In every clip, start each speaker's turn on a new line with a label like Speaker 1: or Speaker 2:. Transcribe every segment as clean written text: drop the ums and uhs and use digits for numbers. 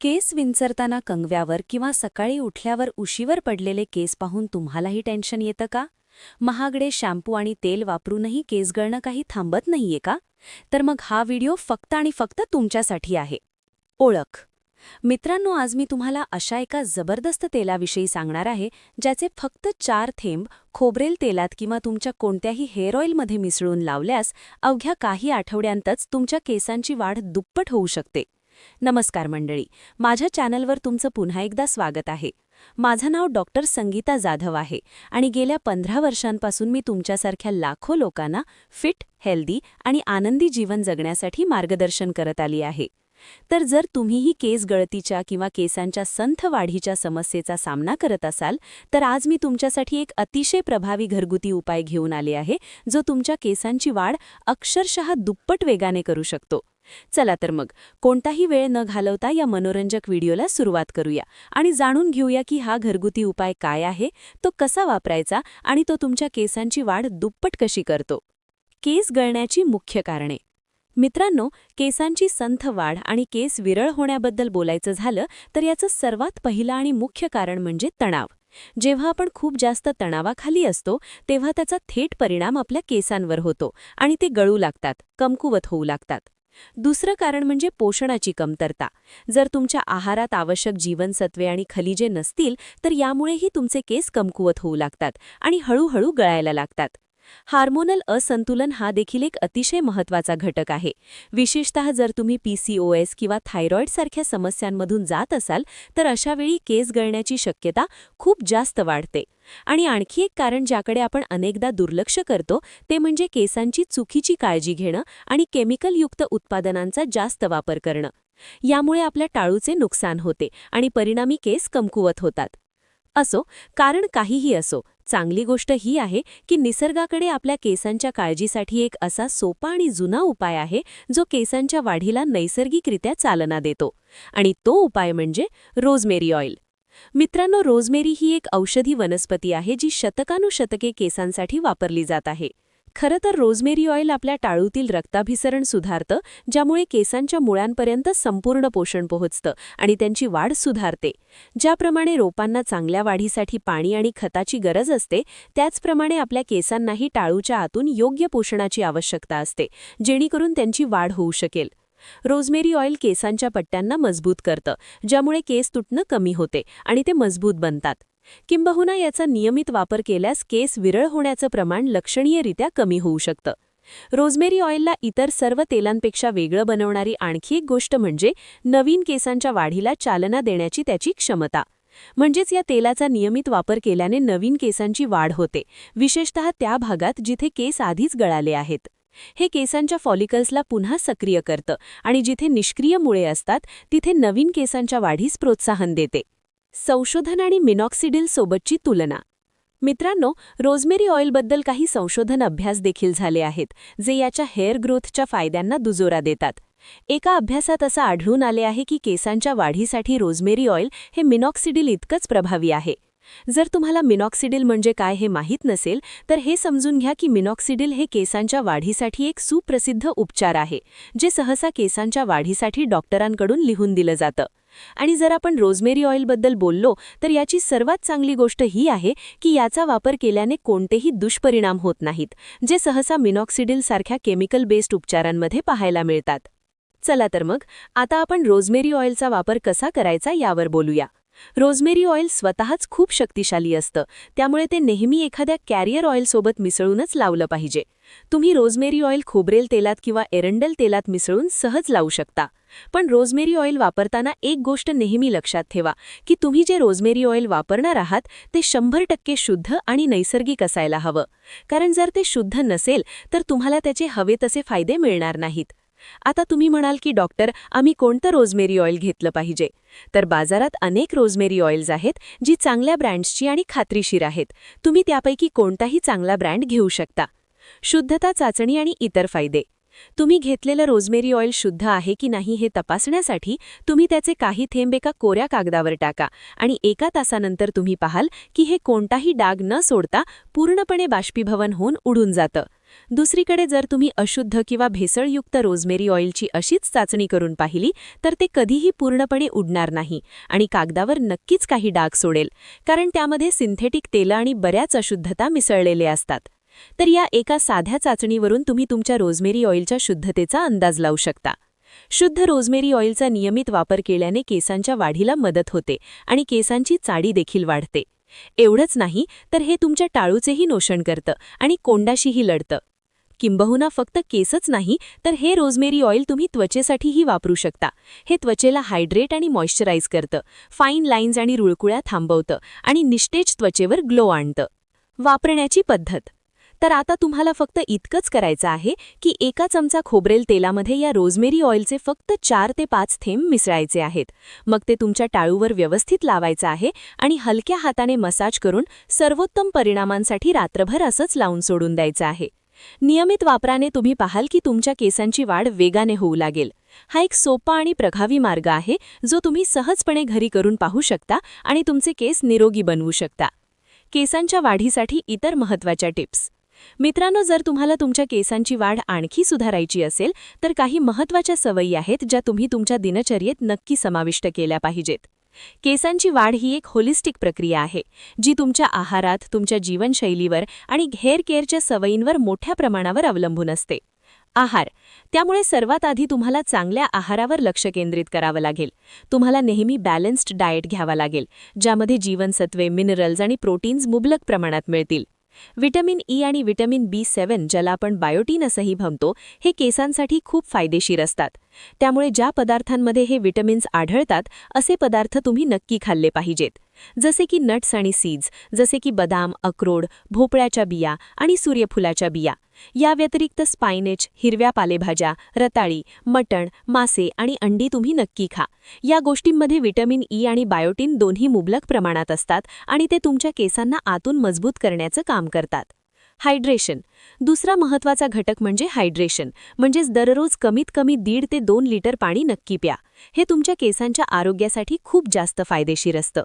Speaker 1: केस विंचरताना कंगव्यावर किंवा सकाळी उठल्यावर उशीवर पडलेले केस पाहून तुम्हालाही टेन्शन येतं का? महागडे शॅम्पू आणि तेल वापरूनही केस गळणं काही थांबत नाहीये का? तर मग हा व्हिडिओ फक्त आणि फक्त तुमच्यासाठी आहे. ओळख. मित्रांनो, आज मी तुम्हाला अशा एका जबरदस्त तेलाविषयी सांगणार आहे ज्याचे फक्त 4 थेंब खोबरेल तेलात किंवा तुमच्या कोणत्याही हेअर ऑइलमध्ये मिसळून लावल्यास अवघ्या काही आठवड्यांतच तुमच्या केसांची वाढ दुप्पट होऊ शकते. नमस्कार मंडळी, माझ्या चॅनलवर तुमचं पुन्हा एकदा स्वागत आहे. माझं नाव डॉक्टर संगीता जाधव आहे आणि गेल्या 15 वर्षांपासून मी तुमच्यासारख्या लाखो लोकांना फिट, हेल्दी आणि आनंदी जीवन जगण्यासाठी मार्गदर्शन करत आली आहे. तर जर तुम्हीही केस गळतीच्या किंवा केसांच्या संथ वाढीच्या समस्येचा सामना करत असाल, तर आज मी तुमच्यासाठी एक अतिशय प्रभावी घरगुती उपाय घेऊन आले आहे, जो तुमच्या केसांची वाढ अक्षरशः दुप्पट वेगाने करू शकतो. चला तर मग कोणताही वेळ न घालवता या मनोरंजक व्हिडिओला सुरुवात करूया आणि जाणून घेऊया की हा घरगुती उपाय काय आहे, तो कसा वापरायचा आणि तो तुमच्या केसांची वाढ दुप्पट कशी करतो. केस गळण्याची मुख्य कारणे. मित्रांनो, केसांची संथ वाढ आणि केस विरळ होण्याबद्दल बोलायचं झालं तर याचं सर्वात पहिलं आणि मुख्य कारण म्हणजे तणाव. जेव्हा आपण खूप जास्त तणावाखाली असतो तेव्हा त्याचा थेट परिणाम आपल्या केसांवर होतो आणि ते गळू लागतात, कमकुवत होऊ लागतात. दुसरं कारण म्हणजे पोषणाची कमतरता. जर तुमच्या आहारात आवश्यक जीवनसत्वे आणि खनिजे नसतील तर यामुळेही तुमचे केस कमकुवत होऊ लागतात आणि हळूहळू गळायला लागतात. हार्मोनल असंतुलन हा देखील एक अतिशय महत्त्वाचा घटक आहे. विशेषतः जर तुम्ही PCOS किंवा थायरॉईडसारख्या समस्यांमधून जात असाल तर अशावेळी केस गळण्याची शक्यता खूप जास्त वाढते. आणि आणखी एक कारण ज्याकडे आपण अनेकदा दुर्लक्ष करतो ते म्हणजे केसांची चुकीची काळजी घेणं आणि केमिकलयुक्त उत्पादनांचा जास्त वापर करणं. यामुळे आपल्या टाळूचे नुकसान होते आणि परिणामी केस कमकुवत होतात. असो, कारण काहीही असो, चांगली गोष्ट ही आहे की निसर्गाकडे आपल्या केसांच्या काळजीसाठी एक असा सोपा आणि जुना उपाय आहे जो केसांच्या वाढीला नैसर्गिकरित्या चालना देतो. आणि तो उपाय म्हणजे रोझमेरी ऑइल. मित्रांनो, रोझमेरी ही एक औषधी वनस्पती आहे जी शतकानुशतके केसांसाठी वापरली जात आहे. खरं तर रोझमेरी ऑइल आपल्या टाळूतील रक्ताभिसरण सुधारतं, ज्यामुळे केसांच्या मुळांपर्यंत संपूर्ण पोषण पोहोचतं आणि त्यांची वाढ सुधारते. ज्याप्रमाणे रोपांना चांगल्या वाढीसाठी पाणी आणि खताची गरज असते, त्याचप्रमाणे आपल्या केसांनाही टाळूच्या आतून योग्य पोषणाची आवश्यकता असते, जेणेकरून त्यांची वाढ होऊ शकेल. रोझमेरी ऑइल केसांच्या पट्ट्यांना मजबूत करतं, ज्यामुळे केस तुटणं कमी होते आणि ते मजबूत बनतात. किंबहुना याचा नियमित वापर केल्यास केस विरळ होण्याचं प्रमाण लक्षणीयरित्या कमी होऊ शकतं. रोझमेरी ऑइलला इतर सर्व तेलांपेक्षा वेगळं बनवणारी आणखी एक गोष्ट म्हणजे नवीन केसांच्या वाढीला चालना देण्याची त्याची क्षमता. म्हणजेच या तेलाचा नियमित वापर केल्याने नवीन केसांची वाढ होते, विशेषतः त्या भागात जिथे केस आधीच गळाले आहेत. हे केसांच्या फॉलिकल्सला पुन्हा सक्रिय करतं आणि जिथे निष्क्रिय मुळे असतात तिथे नवीन केसांच्या वाढीस प्रोत्साहन देते. संशोधन आणि मिनॉक्सिडिल सोबतची तुलना. मित्रांनो, रोझमेरी ऑइलबद्दल काही संशोधन अभ्यास देखील झाले आहेत, जे याच्या हेअर ग्रोथच्या फायद्यांना दुजोरा देतात. एका अभ्यासात असं आढळून आले आहे की केसांच्या वाढीसाठी रोझमेरी ऑइल हे मिनॉक्सिडिल इतकंच प्रभावी आहे. जर तुम्हाला मिनॉक्सिडिल म्हणजे काय हे माहीत नसेल तर हे समजून घ्या की मिनॉक्सिडिल हे केसांच्या वाढीसाठी एक सुप्रसिद्ध उपचार आहे, जे सहसा केसांच्या वाढीसाठी डॉक्टरांकडून लिहून दिलं जातं. आणि जर आपण रोझमेरी ऑइलबद्दल बोललो तर याची सर्वात चांगली गोष्ट ही आहे की याचा वापर केल्याने कोणतेही दुष्परिणाम होत नाहीत, जे सहसा मिनॉक्सिडिल सारख्या केमिकल बेस्ड उपचारांमध्ये पाहायला मिळतात. चला तर मग आता आपण रोझमेरी ऑइलचा वापर कसा करायचा यावर बोलूया. रोझमेरी ऑइल स्वतःच खूप शक्तिशाली असतं, त्यामुळे ते नेहमी एखाद्या कॅरियर ऑइलसोबत मिसळूनच लावलं पाहिजे. तुम्ही रोझमेरी ऑइल खोबरेल तेलात किंवा एरंडेल तेलात मिसळून सहज लावू शकता. पण रोझमेरी ऑइल वापरताना एक गोष्ट नेहमी लक्षात ठेवा की तुम्ही जे रोझमेरी ऑइल वापरणार आहात ते 100% शुद्ध आणि नैसर्गिक असायला हवं. कारण जर ते शुद्ध नसेल तर तुम्हाला त्याचे हवे तसे फायदे मिळणार नाहीत. आता तुम्ही म्हणाल की डॉक्टर, आम्ही कोणतं रोझमेरी ऑइल घेतलं पाहिजे? तर बाजारात अनेक रोझमेरी ऑइल्स आहेत जी चांगल्या ब्रँड्सची आणि खात्रीशीर आहेत. तुम्ही त्यापैकी कोणताही चांगला ब्रँड घेऊ शकता. शुद्धता चाचणी आणि इतर फायदे. तुम्ही घेतलेलं रोझमेरी ऑइल शुद्ध आहे की नाही हे तपासण्यासाठी तुम्ही त्याचे काही थेंब एका कोऱ्या कागदावर टाका आणि 1 तासानंतर तुम्ही पाहाल की हे कोणताही डाग न सोडता पूर्णपणे बाष्पीभवन होऊन उडून जातं. दुसरीकडे जर तुम्ही अशुद्ध किंवा भेसळयुक्त रोजमेरी ऑइलची अशीच चाचणी करून पाहिली तर ते कधीही पूर्णपणे उडणार नाही आणि कागदावर नक्कीच काही डाग सोडेल, कारण त्यामध्ये सिंथेटिक तेलं आणि बऱ्याच अशुद्धता मिसळलेले असतात. तर या एका साध्या चाचणीवरून तुम्ही तुमच्या रोजमेरी ऑइलच्या शुद्धतेचा अंदाज लावू शकता. शुद्ध रोजमेरी ऑइलचा नियमित वापर केल्याने केसांच्या वाढीला मदत होते आणि केसांची चाडी देखील वाढते. एवढंच नाही तर हे तुमच्या टाळूचेही नोषण करतं आणि कोंडाशीही लढतं. किंबहुना फक्त केसच नाही तर हे रोजमेरी ऑइल तुम्ही त्वचेसाठीही वापरू शकता. हे त्वचेला हायड्रेट आणि मॉइश्चराईज करतं, फाईन लाईन्स आणि रुळकुळ्या थांबवतं आणि निस्तेज त्वचेवर ग्लो आणतं. वापरण्याची पद्धत तर आता तुम्हाला फक्त इतकंच करायचं आहे की एका चमचा खोबरेल तेलामध्ये या रोजमेरी ऑइलचे फक्त 4 ते 5 थेंब मिसळायचे आहेत. मग ते तुमच्या टाळूवर व्यवस्थित लावायचं आहे आणि हलक्या हाताने मसाज करून सर्वोत्तम परिणामांसाठी रात्रभर असंच लावून सोडून द्यायचं आहे. नियमित वापराने तुम्ही पाहाल की तुमच्या केसांची वाढ वेगाने होऊ लागेल. हा एक सोपा आणि प्रभावी मार्ग आहे जो तुम्ही सहजपणे घरी करून पाहू शकता आणि तुमचे केस निरोगी बनवू शकता. केसांच्या वाढीसाठी इतर महत्त्वाच्या टिप्स. मित्रांनो, जर तुम्हाला तुमच्या केसांची वाढ आणखी सुधारायची असेल तर काही महत्त्वाच्या सवयी आहेत ज्या तुम्ही तुमच्या दिनचर्येत नक्की समाविष्ट केल्या पाहिजेत. केसांची वाढ ही एक होलिस्टिक प्रक्रिया आहे जी तुमच्या आहारात, तुमच्या जीवनशैलीवर आणि हेअर केअरच्या सवयींवर मोठ्या प्रमाणावर अवलंबून असते. आहार त्यामुळे सर्वात आधी तुम्हाला चांगल्या आहारावर लक्ष केंद्रित करावं लागेल. तुम्हाला नेहमी बॅलन्स्ड डाएट घ्यावा लागेल ज्यामध्ये जीवनसत्वे, मिनरल्स आणि प्रोटीन्स मुबलक प्रमाणात मिळतील. व्हिटॅमिन ई आणि व्हिटॅमिन B7 ज्याला आपण बायोटीन असंही म्हणतो, हे केसांसाठी खूप फायदेशीर असतात. त्यामुळे ज्या पदार्थांमध्ये हे व्हिटॅमिन्स आढळतात असे पदार्थ तुम्ही नक्की खाल्ले पाहिजेत. जसे की नट्स आणि सीड्स, जसे की बदाम, अक्रोड, भोपळ्याच्या बिया आणि सूर्यफुलाच्या बिया. या व्यतिरिक्त स्पायनेच, हिरव्या पालेभाज्या, रताळी, मटण, मासे आणि अंडी तुम्ही नक्की खा. या गोष्टींमध्ये व्हिटॅमिन ई आणि बायोटीन दोन्ही मुबलक प्रमाणात असतात आणि ते तुमच्या केसांना आतून मजबूत करण्याचं काम करतात. हायड्रेशन दुसरा महत्त्वाचा घटक म्हणजे हायड्रेशन, म्हणजेच दररोज कमीत कमी 1.5 ते 2 लिटर पाणी नक्की प्या. हे तुमच्या केसांच्या आरोग्यासाठी खूप जास्त फायदेशीर असतं.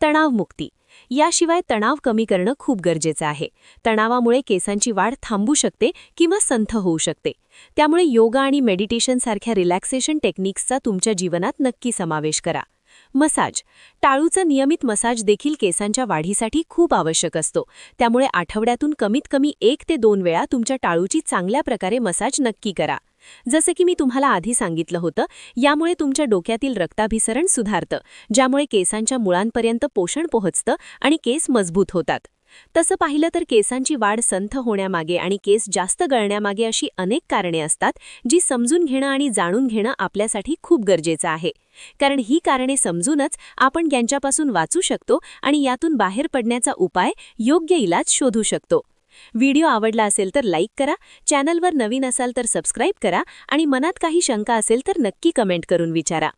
Speaker 1: तणावमुक्ती याशिवाय तणाव कमी करणं खूप गरजेचं आहे. तणावामुळे केसांची वाढ थांबू शकते किंवा संथ होऊ शकते. त्यामुळे योगा आणि मेडिटेशन सारख्या रिलॅक्सेशन टेक्निक्सचा तुमच्या जीवनात नक्की समावेश करा. मसाज टाळूचा नियमित मसाज देखील केसांच्या वाढीसाठी खूप आवश्यक असतो. त्यामुळे आठवड्यातून कमीत कमी 1 ते 2 वेळा तुमच्या टाळूची चांगल्या प्रकारे मसाज नक्की करा. जसे की मी तुम्हाला आधी सांगितलं होतं, यामुळे तुमच्या डोक्यातील रक्ताभिसरण सुधारतं, ज्यामुळे केसांच्या मुळांपर्यंत पोषण पोहोचतं आणि केस मजबूत होतात. तसं पाहिलं तर केसांची वाढ संथ होण्यामागे आणि केस जास्त गळण्यामागे अशी अनेक कारणे असतात जी समजून घेणं आणि जाणून घेणं आपल्यासाठी खूप गरजेचं आहे. कारण ही कारणे समजूनच आपण यांच्यापासून वाचू शकतो आणि यातून बाहेर पडण्याचा उपाय, योग्य इलाज शोधू शकतो. व्हिडिओ आवडला असेल तर लाईक करा, चॅनलवर नवीन असाल तर सबस्क्राईब करा आणि मनात काही शंका असेल तर नक्की कमेंट करून विचारा.